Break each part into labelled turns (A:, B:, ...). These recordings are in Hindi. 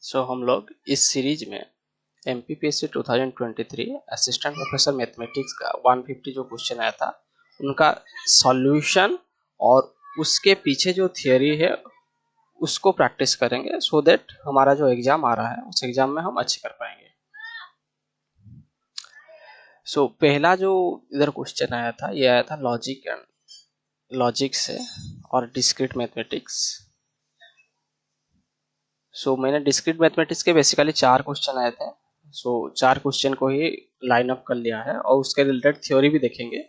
A: सो हम लोग इस सीरीज में MPPSC 2023 असिस्टेंट प्रोफेसर मैथमेटिक्स का 150 जो क्वेश्चन आया था उनका सॉल्यूशन और उसके पीछे जो थियोरी है उसको प्रैक्टिस करेंगे सो दैट हमारा जो एग्जाम आ रहा है उस एग्जाम में हम अच्छे कर पाएंगे। सो पहला जो इधर क्वेश्चन आया था ये आया था लॉजिक से और डिस्क्रीट मैथमेटिक्स। सो मैंने डिस्क्रीट मैथमेटिक्स के बेसिकली 4 क्वेश्चन आए थे। सो 4 क्वेश्चन को ही लाइन अप कर लिया है और उसके रिलेटेड थ्योरी भी देखेंगे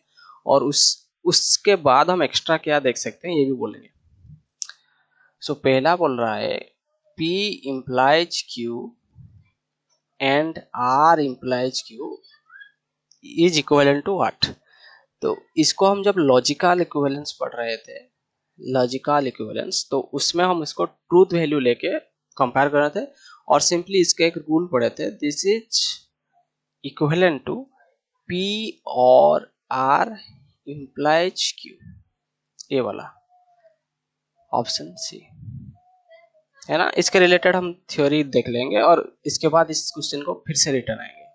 A: और उसके बाद हम एक्स्ट्रा क्या देख सकते हैं ये भी बोलेंगे। सो पहला बोल रहा है P implies Q and R implies Q is equivalent to what। तो इसको हम जब लॉजिकल इक्विवेलेंस पढ़ रहे थे लॉजिकल इक्विवेलेंस तो उसमें हम इसको ट्रूथ वैल्यू लेके कंपेयर कर रहे थे और सिंपली इसके एक रूल पढ़े थे, this is equivalent to P और R implies Q, ये वाला ऑप्शन सी है ना। इसके रिलेटेड हम थ्योरी देख लेंगे और इसके बाद इस क्वेश्चन को फिर से रिटर्न आएंगे।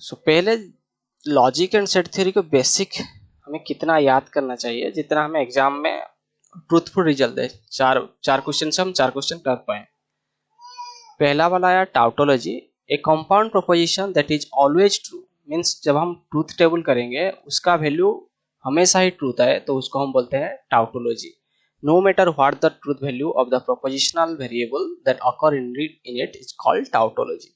A: सो पहले लॉजिक एंड सेट थ्योरी को बेसिक हमें कितना याद करना चाहिए जितना हमें एग्जाम में ट्रूथफुल रिजल्ट दे। चार क्वेश्चन से हम 4 क्वेश्चन कर पाए। पहला वाला आया tautology, a compound proposition that is always true, means जब हम ट्रूथ टेबल करेंगे उसका वैल्यू हमेशा ही ट्रूथ है तो उसको हम बोलते हैं tautology. No matter what the truth value of the propositional variable that occur in it is called tautology.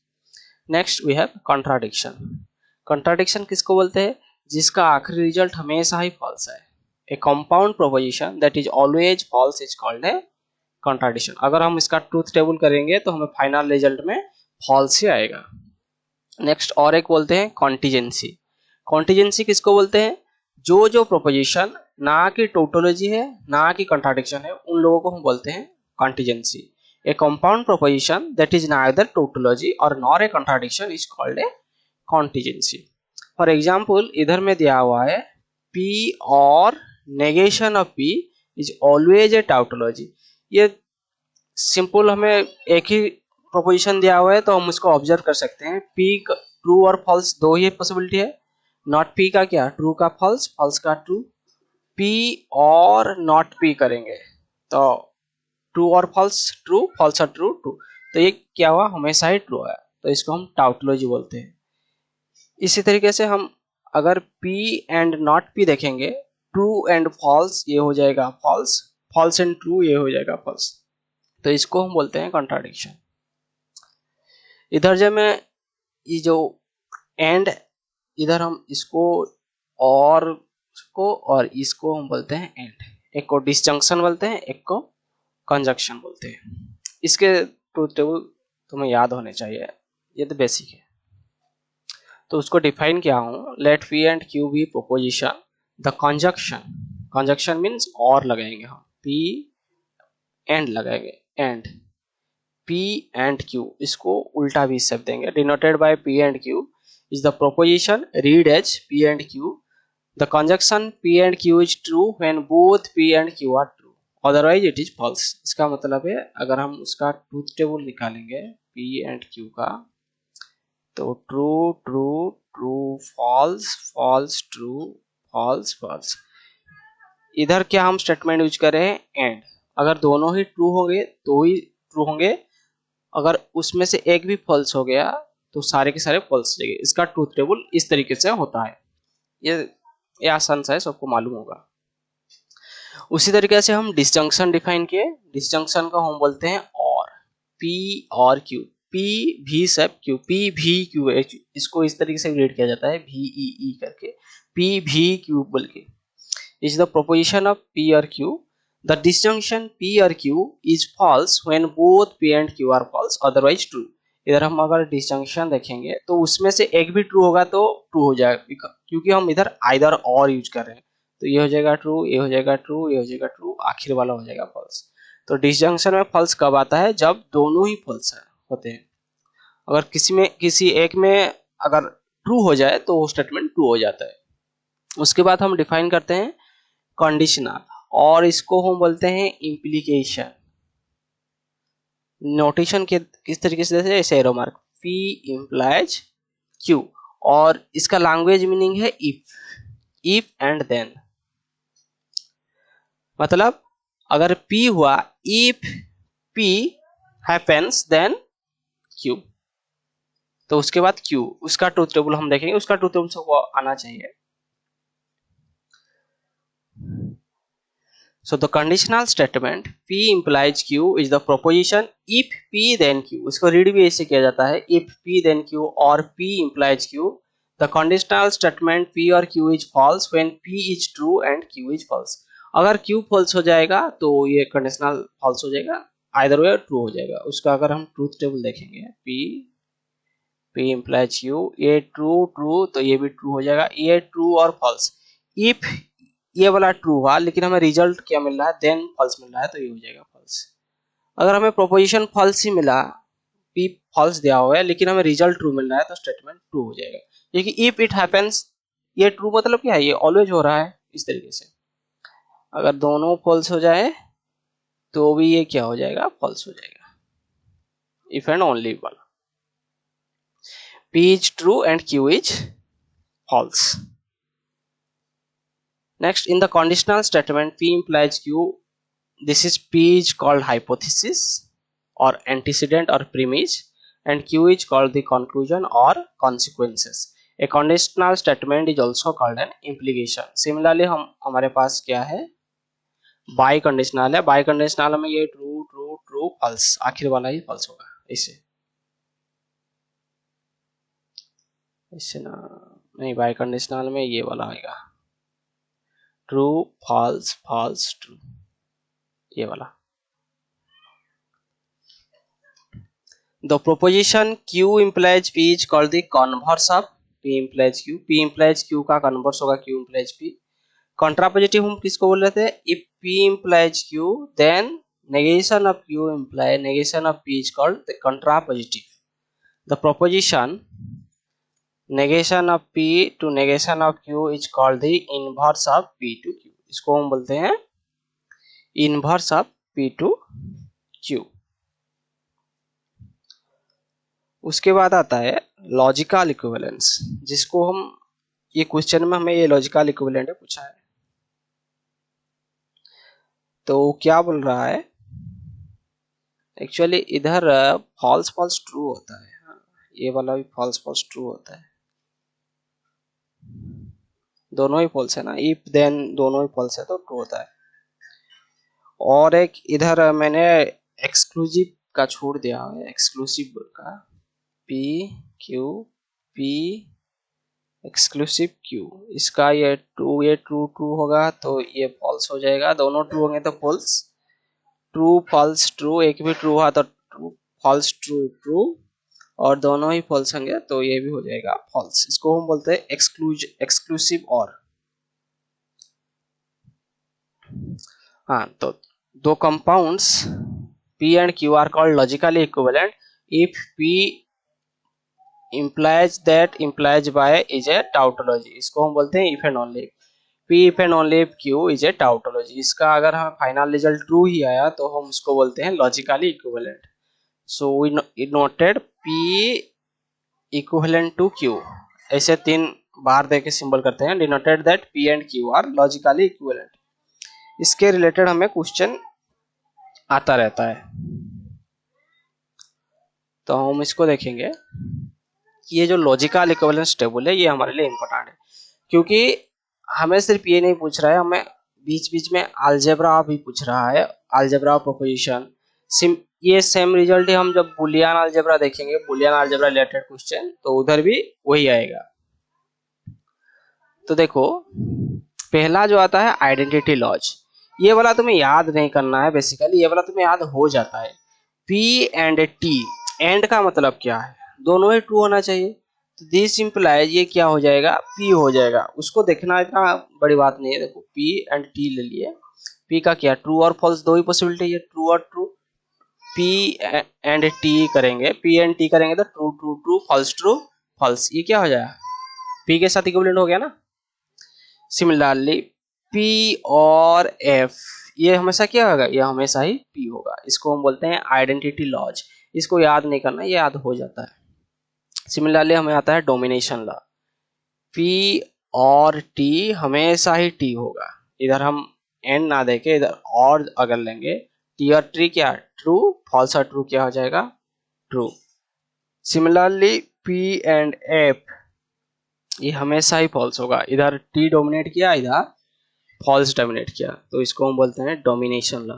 A: Next we have contradiction. Contradiction किसको बोलते हैं? जिसका आखिरी रिजल्ट हमेशा ही फॉल्स है। A compound proposition that is always false is called है कॉन्ट्राडिक्शन। अगर हम इसका ट्रूथ टेबल करेंगे तो हमें फाइनल रिजल्ट में फॉल्स ही आएगा। नेक्स्ट और एक बोलते हैं कॉन्टिजेंसी। कॉन्टिजेंसी किसको बोलते हैं? जो प्रोपोजिशन ना कि टोटोलॉजी है ना कि कॉन्ट्राडिक्शन है उन लोगों को हम बोलते हैं contingency. A compound proposition that is neither tautology or nor a contradiction is called a contingency. For example, इधर में दिया हुआ है P और negation of P is always a tautology। ये सिंपल हमें एक ही प्रोपोजिशन दिया हुआ है तो हम उसको ऑब्जर्व कर सकते हैं। P ट्रू और फॉल्स दो ही पॉसिबिलिटी है। नॉट P का क्या? ट्रू का फॉल्स, फॉल्स का ट्रू। P और नॉट P करेंगे तो ट्रू और फॉल्स ट्रू, फॉल्स और ट्रू ट्रू, तो ये क्या हुआ? हमेशा ही ट्रू है तो इसको हम टाउटोलॉजी बोलते हैं। इसी तरीके से हम अगर P एंड नॉट P देखेंगे, ट्रू एंड फॉल्स ये हो जाएगा फॉल्स, फॉल्स एंड ट्रू ये हो जाएगा फॉल्स, तो इसको हम बोलते हैं कॉन्ट्राडिक्शन। इधर जब मैं ये जो एंड इधर हम इसको और इसको हम बोलते हैं एंड। एक को डिसजंक्शन बोलते हैं, एक को कंजक्शन बोलते हैं। इसके ट्रूथ टेबल तुम्हें याद होने चाहिए, ये तो बेसिक है। तो उसको डिफाइन किया हूं, let P and Q be proposition the conjunction means और लगाएंगे हम, P एंड लगाएंगे एंड P एंड Q, इसको उल्टा भी शब्द देंगे। Denoted by P and Q is the proposition, read as P and Q। The conjunction P and Q is true when both P and Q are true, otherwise it is false. इसका मतलब है अगर हम उसका ट्रूथ टेबल निकालेंगे P एंड Q का तो true true true false false true false false. इधर क्या हम स्टेटमेंट यूज कर रहे हैं? एंड। अगर दोनों ही ट्रू होंगे तो ही ट्रू होंगे, अगर उसमें से एक भी फॉल्स हो गया तो सारे के सारे फॉल्स हो जाएंगे। इसका ट्रूथ टेबल इस तरीके से होता है। ये आसान सा है, सबको मालूम होगा। उसी तरीके से हम डिसजंक्शन डिफाइन किए। डिसजंक्शन को हम बोलते हैं और, P और Q, P भी सब Q, P भी Q, इसको इस तरीके से रीड किया जाता है VEE करके, P भी Q बोल के। Is the proposition of P और Q, द डिसजंक्शन P और Q is false when both P and Q are false, otherwise true. इधर हम अगर डिसजंक्शन देखेंगे तो उसमें से एक भी ट्रू होगा तो ट्रू हो जाएगा, क्योंकि हम इधर आइदर और यूज कर रहे हैं। तो ये हो जाएगा ट्रू, ये हो जाएगा ट्रू, ये हो जाएगा ट्रू, आखिर वाला हो जाएगा फॉल्स। तो डिसजंक्शन में फॉल्स कब आता है? जब दोनों ही फॉल्स होते हैं। अगर किसी एक में अगर ट्रू हो जाए तो वो स्टेटमेंट ट्रू हो जाता है। उसके बाद हम डिफाइन करते हैं कंडीशनल और इसको हम बोलते हैं इम्प्लीकेशन। नोटेशन के किस तरीके से देते हैं, ऐसे arrow mark, P implies Q, और इसका लैंग्वेज मीनिंग है इफ एंड देन, मतलब अगर P हुआ, if P happens then Q, तो उसके बाद Q, उसका ट्रूथ टेबल हम देखेंगे, उसका ट्रूथ टेबल सबको आना चाहिए। So the conditional statement P implies Q is the proposition if P then Q, इसको रीड भी ऐसे किया जाता है, if P then Q और P implies Q, the conditional statement P और Q is false when P is true and Q is false। अगर Q false हो जाएगा तो ये conditional false हो जाएगा, either way true हो जाएगा। उसका अगर हम ट्रूथ टेबल देखेंगे, P implies Q, ये ट्रू तो ये भी ट्रू हो जाएगा, ये ट्रू और फॉल्स। इफ ये वाला ट्रू हुआ लेकिन हमें रिजल्ट क्या मिल रहा है, देन फॉल्स मिल रहा है, तो ये हो जाएगा फॉल्स। अगर हमें प्रोपोजिशन फॉल्स ही मिला, P फॉल्स दिया हुआ है लेकिन हमें रिजल्ट ट्रू मिल रहा है, तो स्टेटमेंट ट्रू हो जाएगा। क्योंकि इफ इट हैपेंस, ये ट्रू मतलब क्या है, ये ऑलवेज हो रहा है, इस तरीके से। अगर दोनों फॉल्स हो जाए तो भी ये क्या हो जाएगा, फॉल्स हो जाएगा। इफ एंड ओनली वाला, P is true and Q is false। Next, in the conditional statement P implies Q, this is P is called hypothesis or antecedent or premise, and Q is called the conclusion or consequences। A conditional statement is also called an implication। Similarly हमारे पास क्या है, बाई कंडीशनल है, बाई कंडीशनल में ये ट्रू ट्रू ट्रू फॉल्स, आखिर वाला ही फॉल्स होगा। इससे ना, नहीं, बाई कंडीशनल में ये वाला आएगा, ट्रू फॉल्स फॉल्स ट्रू, ये वाला। The proposition Q implies P is called the converse of P implies Q। P implies Q का converse होगा Q implies P। Contrapositive हम किसको बोल रहे थे, if P implies Q then negation of Q implies negation of P is called the contrapositive। The proposition negation of P to negation of Q is called the inverse of P to Q। इसको हम बोलते हैं inverse of P to Q। उसके बाद आता है लॉजिकल इक्विवेलेंस, जिसको हम, ये क्वेश्चन में हमें ये लॉजिकल इक्विवेलेंट पूछा है। तो क्या बोल रहा है, एक्चुअली इधर फॉल्स फॉल्स ट्रू होता है, ये वाला भी फॉल्स फॉल्स ट्रू होता है, दोनों ही फॉल्स है ना, इफ देन दोनों ही फॉल्स है तो ट्रू होता है। और एक इधर मैंने एक्सक्लूसिव का छोड़ दिया है, एक्सक्लूसिव का P Q P exclusive Q, इसका ये ट्रू ट्रू होगा तो ये फॉल्स हो जाएगा, दोनों ट्रू होंगे तो फॉल्स, ट्रू फॉल्स ट्रू, एक भी ट्रू हुआ तो ट्रू फॉल्स ट्रू ट्रू, और दोनों ही फॉल्स होंगे तो ये भी हो जाएगा फॉल्स। इसको हम बोलते हैं एक्सक्लूसिव और। हाँ, तो दो compounds P and Q are called logically equivalent if P implies that implies by is a tautology। इसको हम बोलते हैं if and only P if and only if Q is a tautology। इसका अगर हमें फाइनल रिजल्ट ट्रू ही आया तो हम उसको बोलते हैं logically equivalent. So we noted P equivalent to Q, ऐसे 3 बार दे के सिंबल करते हैं, denoted that P and Q are logically equivalent. इसके रिलेटेड हमें क्वेश्चन आता रहता है, तो हम इसको देखेंगे। ये जो लॉजिकल इक्विवेलेंस टेबल है ये हमारे लिए इम्पोर्टेंट है, क्योंकि हमें सिर्फ ये नहीं पूछ रहा है, हमें बीच बीच में अलजेब्रा भी पूछ रहा है, अलजेब्रा प्रोपोजिशन। ये सेम रिजल्ट ही हम जब बुलियन अलजेब्रा देखेंगे, बुलियन अलजेब्रा रिलेटेड क्वेश्चन, तो उधर भी वही आएगा। तो देखो, पहला जो आता है आइडेंटिटी लॉज, ये वाला तुम्हें याद नहीं करना है, बेसिकली ये वाला तुम्हें याद हो जाता है। P एंड T, एंड का मतलब क्या है, दोनों ही ट्रू होना चाहिए, तो दिस इंप्लाइज ये क्या हो जाएगा, P हो जाएगा। उसको देखना इतना बड़ी बात नहीं है, देखो P एंड T ले लिए, P का क्या, ट्रू और फॉल्स दो ही पॉसिबिलिटी है, ट्रू और ट्रू। P एंड T करेंगे, P एंड T करेंगे तो true true true false true false, ये क्या हो जाएगा, P के साथ इक्विवेलेंट हो गया ना। सिमिलरली P और F, ये हमेशा क्या होगा, ये हमेशा ही P होगा। इसको हम बोलते हैं आइडेंटिटी लॉज। इसको याद नहीं करना, ये याद हो जाता है। सिमिलरली हमें आता है डोमिनेशन लॉ। P और T हमेशा ही T होगा। इधर हम N ना देके इधर और अगर लेंगे, T और T क्या, ट्रू, फॉल्स और ट्रू क्या हो जाएगा, true. Similarly P and F, ये हमेशा ही फॉल्स होगा। इधर T डोमिनेट किया, इधर फॉल्स डोमिनेट किया, तो इसको हम बोलते हैं डोमिनेशन लॉ।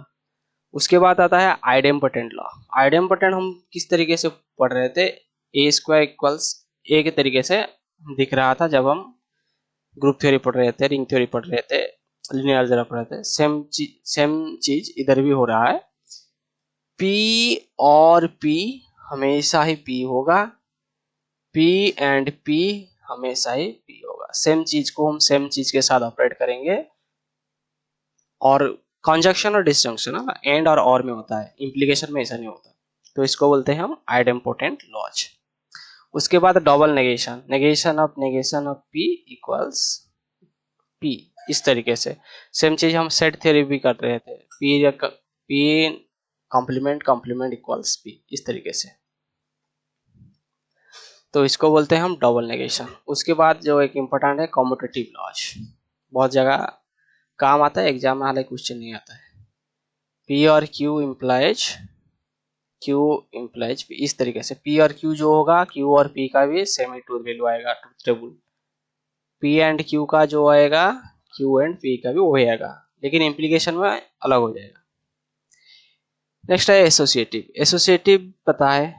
A: उसके बाद आता है आइडेम्पोटेंट लॉ। आइडेम्पोटेंट हम किस तरीके से पढ़ रहे थे, ए स्क्वायर इक्वल्स ए के तरीके से दिख रहा था जब हम ग्रुप थ्योरी पढ़ रहे थे, रिंग थ्योरी पढ़ रहे थे, लिनियर अलजेब्रा पढ़ रहे थे। सेम चीज इधर भी हो रहा है। P और P हमेशा ही P होगा, P एंड P हमेशा ही P होगा। सेम चीज को हम सेम चीज के साथ ऑपरेट करेंगे। और कंजक्शन और डिसजंक्शन है ना, एंड और में होता है, इम्प्लीकेशन में ऐसा नहीं होता। तो इसको बोलते हैं हम आइडेम्पोटेंट लॉज। उसके बाद double negation, negation of P equals P, इस तरीके से। सेम चीज हम सेट थ्योरी भी कर रहे थे, P कॉम्प्लीमेंट इक्वल्स P, इस तरीके से। तो इसको बोलते हैं हम डबल नेगेशन। उसके बाद जो एक इम्पोर्टेंट है कम्यूटेटिव लॉज, बहुत जगह काम आता है, एग्जाम में हालांकि क्वेश्चन नहीं आता है। P और Q इम्प्लाइज P, इस तरीके से। P और Q जो होगा, Q और P का भी सेम ही ट्रूथ वैल्यू आएगा, truth table. P and Q का जो आएगा, Q एंड P का भी वही आएगा, लेकिन इम्प्लीकेशन में अलग हो जाएगा। नेक्स्ट है एसोसिएटिव पता है,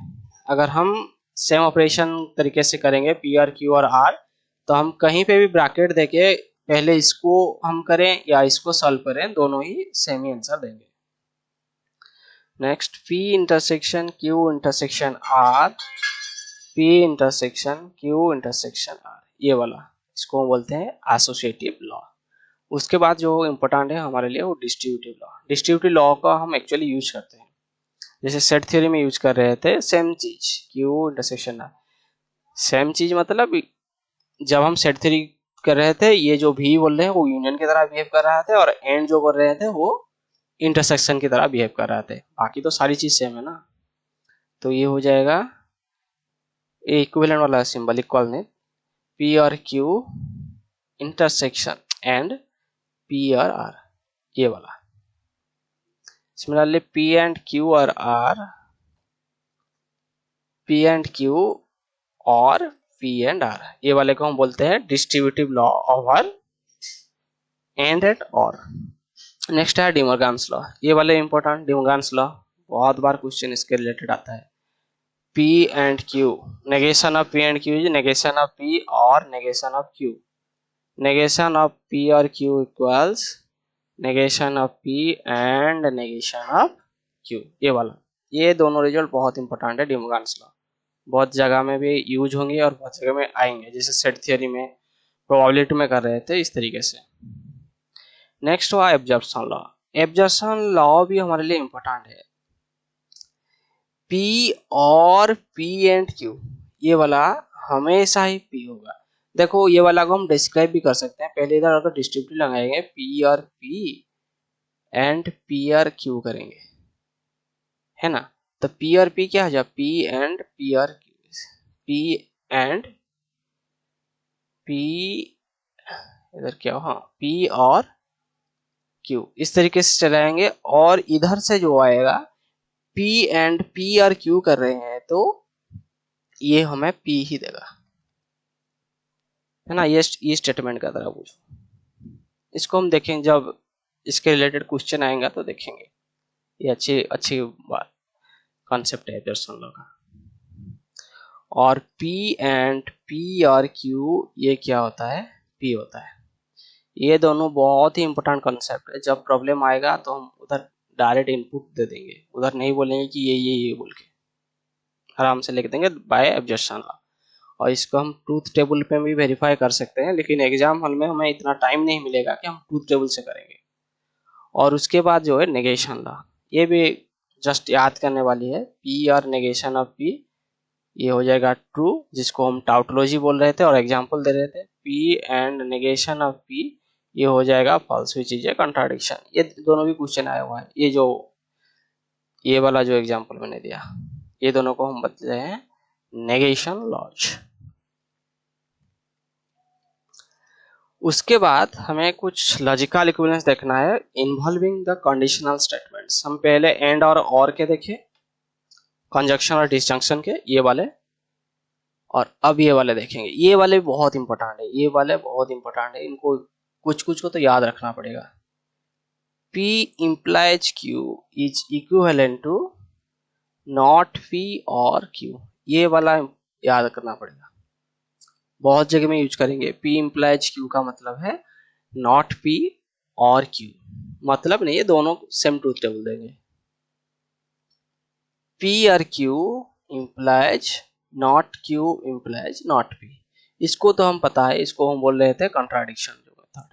A: अगर हम सेम ऑपरेशन तरीके से करेंगे P और Q और R, तो हम कहीं पे भी ब्रैकेट देके पहले इसको हम करें या इसको सॉल्व करें, दोनों ही सेम ही आंसर देंगे। Next P intersection Q intersection R, P intersection Q intersection R, ये वाला, इसको हम बोलते हैं एसोसिएटिव लॉ। उसके बाद जो इम्पोर्टेंट है हमारे लिए वो डिस्ट्रीब्यूटिव लॉ। डिस्ट्रीब्यूटिव लॉ का हम एक्चुअली यूज करते हैं, जैसे सेट थ्योरी में यूज कर रहे थे, सेम चीज Q इंटरसेक्शन R। सेम चीज मतलब जब हम सेट थ्योरी कर रहे थे, ये जो भी बोल रहे हैं वो यूनियन की तरह बिहेव कर रहा थे, और एंड जो कर रहे थे वो इंटरसेक्शन की तरह बिहेव कर रहे थे। बाकी तो सारी चीज सेम है ना। तो ये हो जाएगा इक्विवेलेंट वाला सिंबल, इक्वल ने P और Q इंटरसेक्शन एंड P और R, ये वाला। सिमिलरली P एंड Q और R, P एंड Q और P एंड R, ये वाले को हम बोलते हैं डिस्ट्रीब्यूटिव लॉ ओवर एंड और। नेक्स्ट है डिमोर्गन्स लॉ, ये वाले इंपॉर्टेंट। डिमोर्गन्स लॉ बहुत बार क्वेश्चन इसके रिलेटेड आता है। P and Q, negation of P and Q is negation of P और negation of Q। Negation of P और Q equals negation of P and negation of Q, ये वाला। ये दोनों रिजल्ट बहुत इंपॉर्टेंट है डिमोर्गन्स लॉ, बहुत जगह में भी यूज होंगे और बहुत जगह में आएंगे, जैसे सेट थ्योरी में, प्रोबेबिलिटी में कर रहे थे, इस तरीके से। नेक्स्ट हुआ एब्जॉर्प्शन लॉ। एब्जॉर्प्शन लॉ भी हमारे लिए इंपॉर्टेंट है। P और P एंड Q, ये वाला हमेशा ही P होगा। देखो ये वाला को हम डिस्क्राइब भी कर सकते हैं, पहले इधर अगर डिस्ट्रीब्यूटिव लगाएंगे P और P एंड P और Q करेंगे, है ना, तो P और P क्या हो जाए, P एंड P और Q, P एंड P, इधर क्या हो, हाँ, P और Q, इस तरीके से चलाएंगे। और इधर से जो आएगा P एंड P और Q कर रहे हैं, तो ये हमें P ही देगा, है ना। ये स्टेटमेंट का तरह पूछो, इसको हम देखेंगे जब इसके रिलेटेड क्वेश्चन आएगा तो देखेंगे। ये अच्छी अच्छी बात कॉन्सेप्ट है एब्जॉर्प्शन लॉ का। और P एंड P और Q, ये क्या होता है, P होता है। ये दोनों बहुत ही इंपॉर्टेंट कॉन्सेप्ट है, जब प्रॉब्लम आएगा तो हम उधर डायरेक्ट इनपुट दे देंगे, उधर नहीं बोलेंगे कि ये बोल के, आराम से लिख देंगे बाय एब्जॉर्प्शन लॉ। और इसको हम ट्रूथ टेबल पे भी वेरीफाई कर सकते हैं, लेकिन एग्जाम हॉल में हमें इतना टाइम नहीं मिलेगा कि हम ट्रूथ टेबल से करेंगे। और उसके बाद जो है नेगेशन लॉ, ये भी जस्ट याद करने वाली है। P और नेगेशन ऑफ P, ये हो जाएगा ट्रू, जिसको हम टाउटोलॉजी बोल रहे थे और एग्जाम्पल दे रहे थे। P and negation of P ये हो जाएगा false which is a contradiction. ये दोनों भी क्वेश्चन आया हुआ है, ये वाला जो एग्जांपल मैंने दिया, ये दोनों को हम बदले हैं नेगेशन लॉज। उसके बाद हमें कुछ लॉजिकल इक्विवेलेंस देखना है इन्वॉल्विंग द कंडीशनल स्टेटमेंट्स। हम पहले एंड और के देखे, कंजक्शन और डिसजंक्शन के ये वाले, और अब ये वाले देखेंगे। ये वाले बहुत इंपॉर्टेंट है, ये वाले बहुत इंपॉर्टेंट है, इनको कुछ कुछ को तो याद रखना पड़ेगा। P implies Q is equivalent to not P और Q, ये वाला याद करना पड़ेगा, बहुत जगह में यूज करेंगे। P implies Q का मतलब है not P और Q, मतलब नहीं, ये दोनों सेम ट्रूथ टेबल देंगे। P और Q implies not Q implies not P, इसको तो हम पता है, इसको हम बोल रहे थे कंट्राडिक्शन जो method,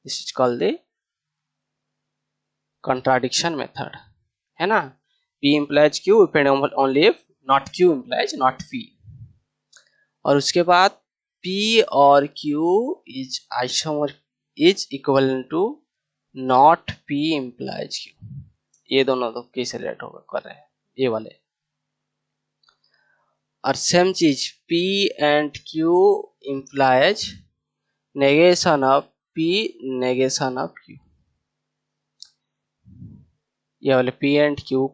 A: this is called the contradiction method, है ना। P implies Q only if not Q implies not P। और उसके बाद P और Q is isomer is equivalent to not P implies Q, ये दोनों तो कैसे रिलेट होगा कर रहे हैं ये वाले। और सेम चीज P and Q implies negation of P negation of Q, ये वाले P and Q,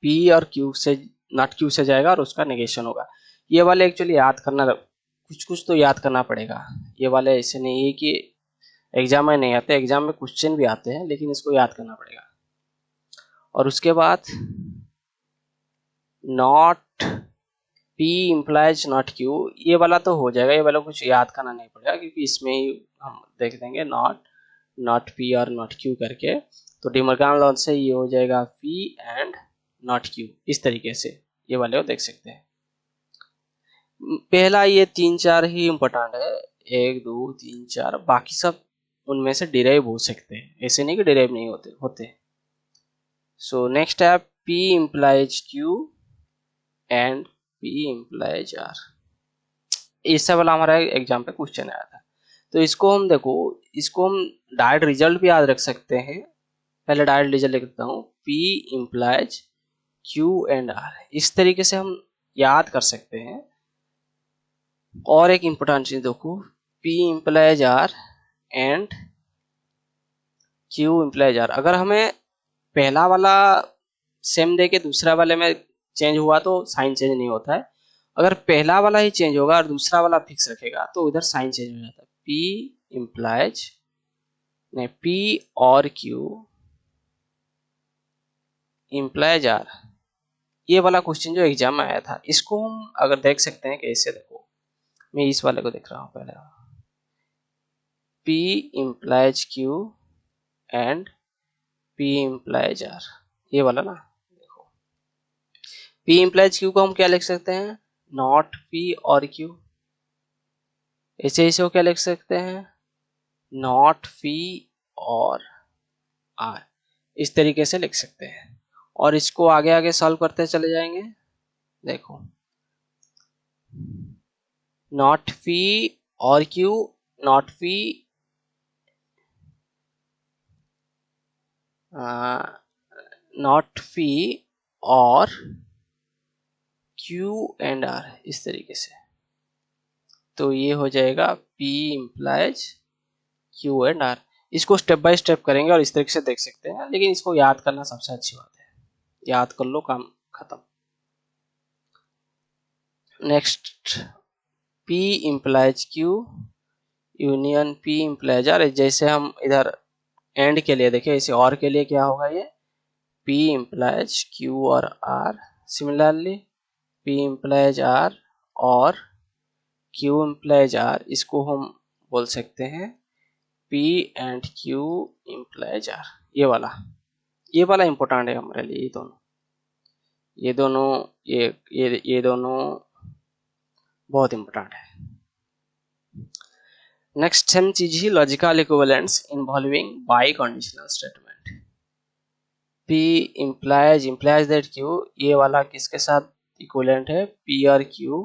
A: P और Q से नॉट Q से जाएगा और उसका नेगेशन होगा। ये वाले एक्चुअली याद करना, कुछ कुछ तो याद करना पड़ेगा। ये वाले ऐसे नहीं है कि एग्जाम में नहीं आते, एग्जाम में क्वेश्चन भी आते हैं, लेकिन इसको याद करना पड़ेगा। और उसके बाद not P implies not Q, ये वाला तो हो जाएगा, ये वाला कुछ याद करना नहीं पड़ेगा, क्योंकि इसमें ही हम देख देंगे नॉट P और नॉट Q करके। तो डिमर्गन लॉ से ये हो जाएगा P एंड नॉट Q, इस तरीके से ये वाले को देख सकते हैं। पहला ये 3-4 ही इम्पोर्टेंट है, 1 2 3 4, बाकी सब उनमें से डिराइव हो सकते हैं, ऐसे नहीं कि डिराइव नहीं होते। सो नेक्स्ट है P implies Q and P implies R, इससे वाला हमारा एग्जाम पे क्वेश्चन आया था। तो इसको हम देखो, इसको हम डायरेक्ट रिजल्ट भी याद रख सकते हैं। पहले डायरेक्ट रिजल्ट लिख देता हूँ, P implies Q and R, इस तरीके से हम याद कर सकते हैं। और एक इंपॉर्टेंट चीज देखो, P implies R and Q implies R, अगर हमें पहला वाला सेम दे के दूसरा वाले में चेंज हुआ तो साइन चेंज नहीं होता है, अगर पहला वाला ही चेंज होगा और दूसरा वाला फिक्स रखेगा तो उधर साइन चेंज हो जाता है। P implies नहीं, P और Q implies R, ये वाला क्वेश्चन जो एग्जाम में आया था, इसको हम अगर देख सकते हैं कैसे, देखो मैं इस वाले को देख रहा हूँ पहले, P implies Q and P implies R, ये वाला ना, देखो P implies Q को हम क्या लिख सकते हैं, नॉट P और Q, ऐसे को क्या लिख सकते हैं, नॉट P और R, इस तरीके से लिख सकते हैं। और इसको आगे आगे सॉल्व करते चले जाएंगे। देखो नॉट P और Q, not P not P और Q एंड R, इस तरीके से। तो ये हो जाएगा P implies Q and R, इसको स्टेप बाय स्टेप करेंगे और इस तरीके से देख सकते हैं, लेकिन इसको याद करना सबसे अच्छी बात है, याद कर लो काम खत्म। Next P implies Q union P implies R, जैसे हम इधर एंड के लिए देखें, इसे और के लिए क्या होगा, ये P implies Q और R, similarly P implies R और Q implies R, इसको हम बोल सकते हैं P and Q implies R, ये वाला इंपॉर्टेंट है हमारे लिए। ये दोनों बहुत इंपॉर्टेंट है। नेक्स्ट सेम चीज ही logical equivalence involving biconditional statement. P implies that Q, ये वाला किसके साथ इक्विवेलेंट है, P और Q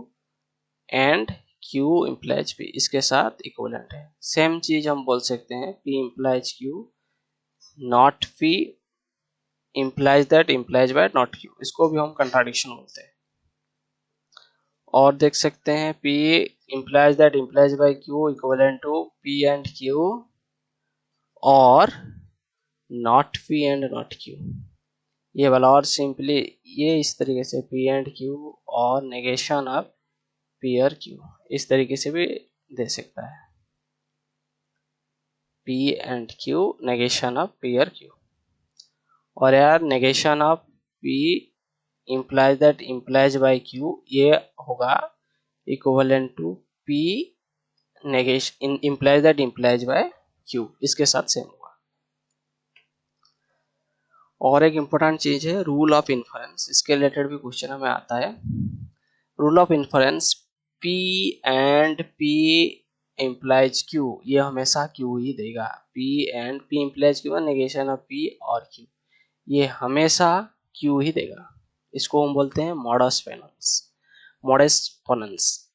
A: and Q implies P इसके साथ इक्विवेलेंट है। सेम चीज हम बोल सकते हैं P implies Q not P implies that implies by not Q, इसको भी हम कंट्राडिक्शन बोलते हैं। और देख सकते हैं P implies that implies by Q equivalent to P and Q or not P and not Q, ये वाला। और सिंपली ये इस तरीके से P and Q or negation of P और क्यू, इस तरीके से भी दे सकता है P and Q negation of P और क्यू। और यार negation of P implies that implies by Q, ये होगा equivalent to P negation implies that implies by Q, इसके साथ सेम होगा। और एक इम्पोर्टेंट चीज है रूल ऑफ इन्फरेंस, इसके रिलेटेड भी क्वेश्चन हमें आता है। Rule of inference P and P implies Q, ये हमेशा Q ही देगा। P and P implies Q negation of P और Q, ये हमेशा Q ही देगा। इसको हम बोलते हैं मॉडस पोनेंस।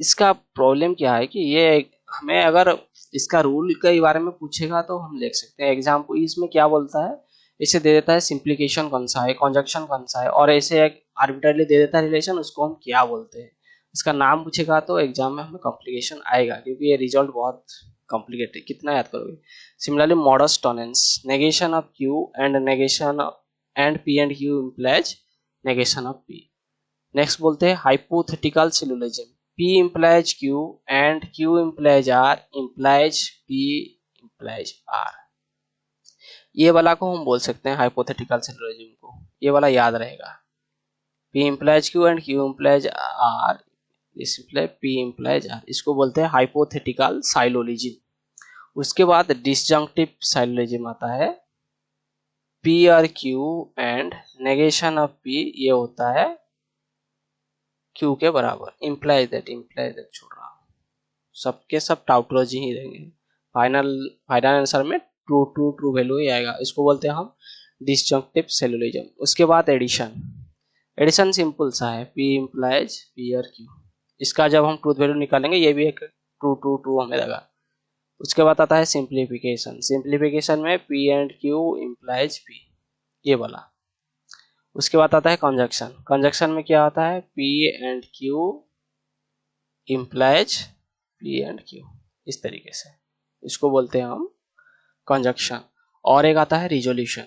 A: इसका प्रॉब्लम क्या है कि ये हमें अगर इसका रूल के बारे में पूछेगा तो हम लिख सकते हैं। एग्जाम को इसमें क्या बोलता है, इसे दे देता है सिंप्लीकेशन कौन सा है, कॉन्जक्शन कौन सा है, और ऐसे एक आर्बिट्रली दे देता है रिलेशन, उसको हम क्या बोलते हैं। इसका नाम पूछेगा तो एग्जाम में हमें कॉम्प्लिकेशन आएगा, क्योंकि ये रिजल्ट बहुत कॉम्प्लिकेटेड, कितना याद करोगे। Similarly modus tollens negation of Q and negation and P and Q implies negation of P. Next बोलते हैं hypothetical syllogism P implies Q and Q implies R implies P implies R, ये वाला को हम बोल सकते हैं हाइपोथेटिकल सिलोजिज्म को, ये वाला याद रहेगा। P implies Q and Q implies R इस P implies R, इसको बोलते हैं हाइपोथेटिकल साइलोजिज्म। उसके बाद डिसजंक्टिव साइलोजिज्म आता है P और Q and negation of P, ये होता है Q के बराबर। इम्प्लाइज दैट छोड़ रहा हूँ, सबके सब टाउटोलॉजी ही रहेंगे। फाइनल आंसर में ट्रू ट्रू ट्रू वैल्यू ही आएगा, इसको बोलते हैं हम डिसजंक्टिव सिलोजिज्म। उसके बाद एडिशन सिंपल सा है P इम्प्लाइज P और Q, इसका जब हम ट्रूथ वैल्यू निकालेंगे ये भी एक ट्रू ट्रू ट्रू हमें लगा। उसके बाद आता है सिंप्लीफिकेशन में P and Q implies P, ये वाला। उसके बाद आता है कंजक्शन में क्या आता है P and Q implies P and Q, इस तरीके से इसको बोलते हैं हम कंजक्शन। और एक आता है रिजोल्यूशन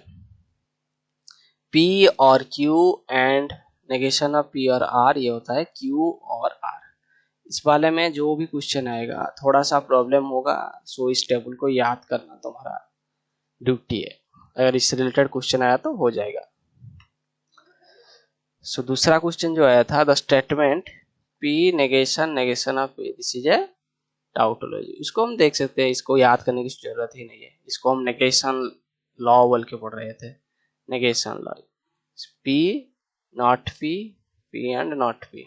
A: P और Q and negation of P और R, ये होता है Q और R। इस वाले में जो भी क्वेश्चन आएगा थोड़ा सा प्रॉब्लम होगा, सो इस टेबल को याद करना तुम्हारा ड्यूटी है, अगर इससे रिलेटेड क्वेश्चन आया तो हो जाएगा। सो दूसरा क्वेश्चन जो आया था the statement P negation of P, this is a tautology. इसको हम देख सकते हैं, इसको याद करने की जरूरत ही नहीं है, इसको हम नेगेशन लॉ बोल के पढ़ रहे थे। Negation law P not P, P and not P।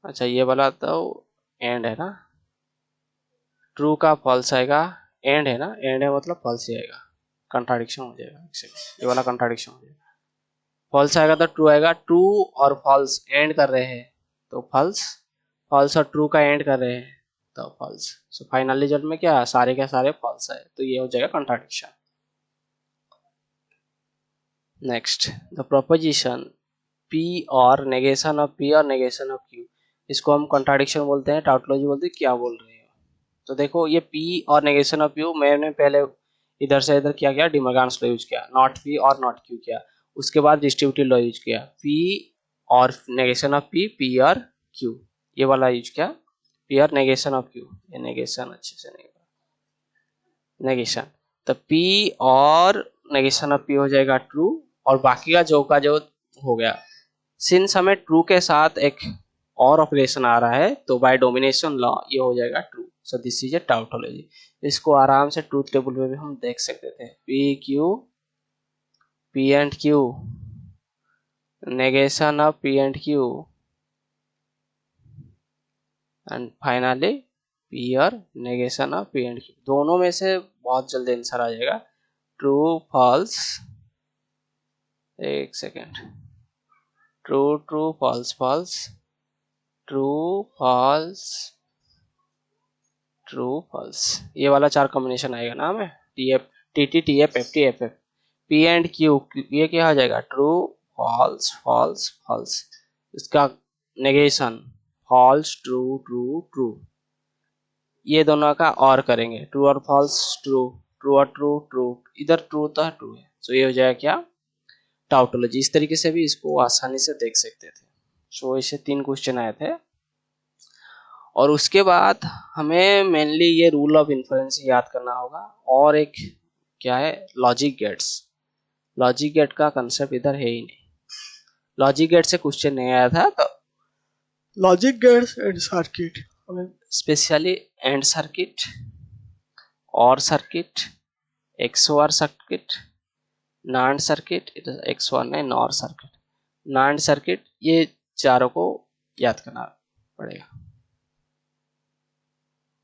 A: अच्छा ये वाला तो एंड है ना, ट्रू का फॉल्स आएगा, एंड है ना, एंड है मतलब फॉल्स ही आएगा, कंट्राडिक्शन हो जाएगा, ये वाला कंट्राडिक्शन हो जाएगा। फॉल्स आएगा तो ट्रू आएगा, ट्रू और फॉल्स एंड कर रहे हैं तो फॉल्स, फॉल्स और ट्रू का एंड कर रहे हैं तो फॉल्स। सो फाइनल रिजल्ट में क्या सारे के सारे फॉल्स है, तो ये हो जाएगा contradiction. Next the proposition P और नेगेशन ऑफ P और नेगेशन ऑफ Q, इसको हम कंट्राडिक्शन बोलते हैं, टाउटोलॉजी बोलते हैं, क्या बोल रहे हैं। तो देखो ये P और नेगेशन ऑफ Q मैंने पहले इधर से इधर क्या किया, डिमोर्गन्स लॉ यूज किया, नॉट P और नॉट Q किया। उसके बाद डिस्ट्रीब्यूटिव लॉ यूज किया, P और नेगेशन ऑफ P और Q, ये वाला यूज किया, P और नेगेशन ऑफ Q, ये नेगेशन अच्छे से नहीं, नेगेशन तो P और नेगेशन ऑफ P हो जाएगा ट्रू, और बाकी का जो हो गया। सिंस हमें ट्रू के साथ एक और ऑपरेशन आ रहा है तो बाय डोमिनेशन लॉ ये हो जाएगा true. So this is a tautology. इसको आराम से ट्रूथ टेबल में भी हम देख सकते थे, P and Q negation of P and Q and finally P और negation of P and Q, दोनों में से बहुत जल्दी आंसर आ जाएगा, ट्रू फॉल्स, एक second, true true false false, true false true false, ये वाला 4 कॉम्बिनेशन आएगा ना हमें, T F T T T F F T F F P and Q, ये क्या हो जाएगा, ट्रू फॉल्स फॉल्स फॉल्स, इसका negation false true true true, ये दोनों का और करेंगे, ट्रू और फॉल्स ट्रू, ट्रू और ट्रू ट्रू, इधर ट्रू तो ट्रू है, सो ये हो जाएगा क्या, टाउटोलॉजी। इस तरीके से भी इसको आसानी से देख सकते थे। सो इसे 3 क्वेश्चन आए थे, और उसके बाद हमें मेनली ये रूल ऑफ इन्फ्लुएंस याद करना होगा, और एक क्या है, लॉजिक गेट्स। लॉजिक गेट का कंसेप्ट इधर है ही नहीं, लॉजिक गेट से क्वेश्चन नहीं आया था, तो logic gates and circuit, specially and circuit, or circuit, XOR circuit, NAND circuit, XOR नहीं नॉर सर्किट, नॉन सर्किट, ये चारों को याद करना पड़ेगा।